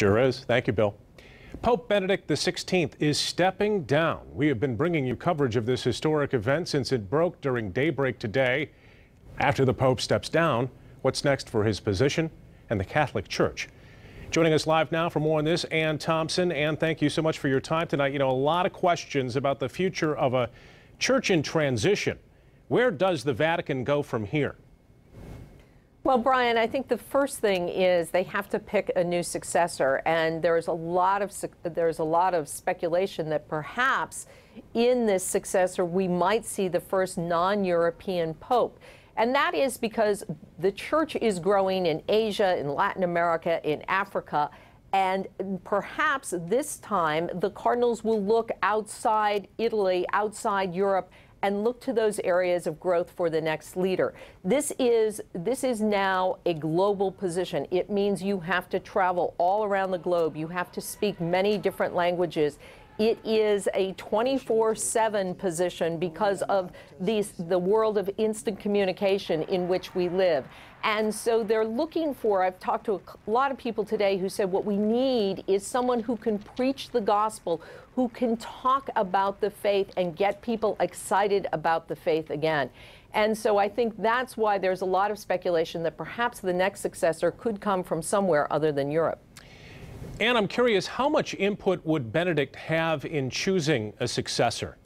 Sure is. Thank you, Bill. Pope Benedict XVI is stepping down. We have been bringing you coverage of this historic event since it broke during daybreak today. After the Pope steps down, what's next for his position and the Catholic Church? Joining us live now for more on this, Ann Thompson. Ann, thank you so much for your time tonight. You know, a lot of questions about the future of a church in transition. Where does the Vatican go from here? Well, Brian, I think the first thing is they have to pick a new successor, and there's a lot of speculation that perhaps in this successor we might see the first non-European pope. And that is because the church is growing in Asia, in Latin America, in Africa, and perhaps this time the cardinals will look outside Italy, outside Europe, and look to those areas of growth for the next leader. This is now a global position. It means you have to travel all around the globe. You have to speak many different languages. It is a 24/7 position because of the world of instant communication in which we live. And so they're looking for, I've talked to a lot of people today who said what we need is someone who can preach the gospel, who can talk about the faith and get people excited about the faith again. And so I think that's why there's a lot of speculation that perhaps the next successor could come from somewhere other than Europe. And I'm curious, how much input would Benedict have in choosing a successor?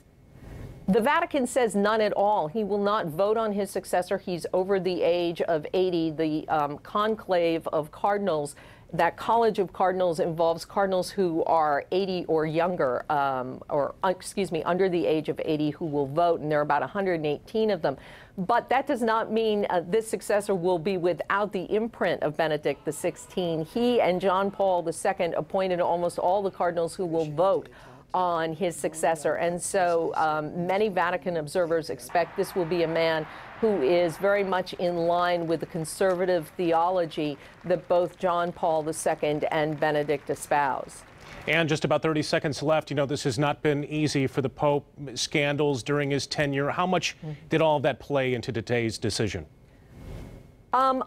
The Vatican says none at all. He will not vote on his successor. He's over the age of 80. The conclave of cardinals, that college of cardinals, involves cardinals who are 80 or younger, under the age of 80 who will vote, and there are about 118 of them. But that does not mean this successor will be without the imprint of Benedict XVI. He and John Paul II appointed almost all the cardinals who will vote on his successor. And so many Vatican observers expect this will be a man who is very much in line with the conservative theology that both John Paul II and Benedict espouse. And just about 30 seconds left. You know, this has not been easy for the Pope. Scandals during his tenure. How much did all of that play into today's decision?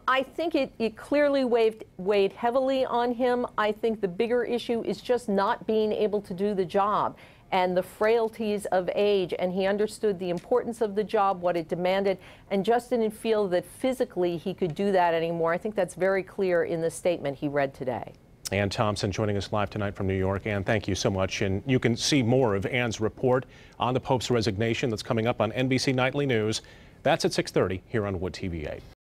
I think it clearly weighed heavily on him. I think the bigger issue is just not being able to do the job and the frailties of age. And he understood the importance of the job, what it demanded, and just didn't feel that physically he could do that anymore. I think that's very clear in the statement he read today. Ann Thompson joining us live tonight from New York. Ann, thank you so much. And you can see more of Ann's report on the Pope's resignation that's coming up on NBC Nightly News. That's at 6:30 here on Wood TV 8.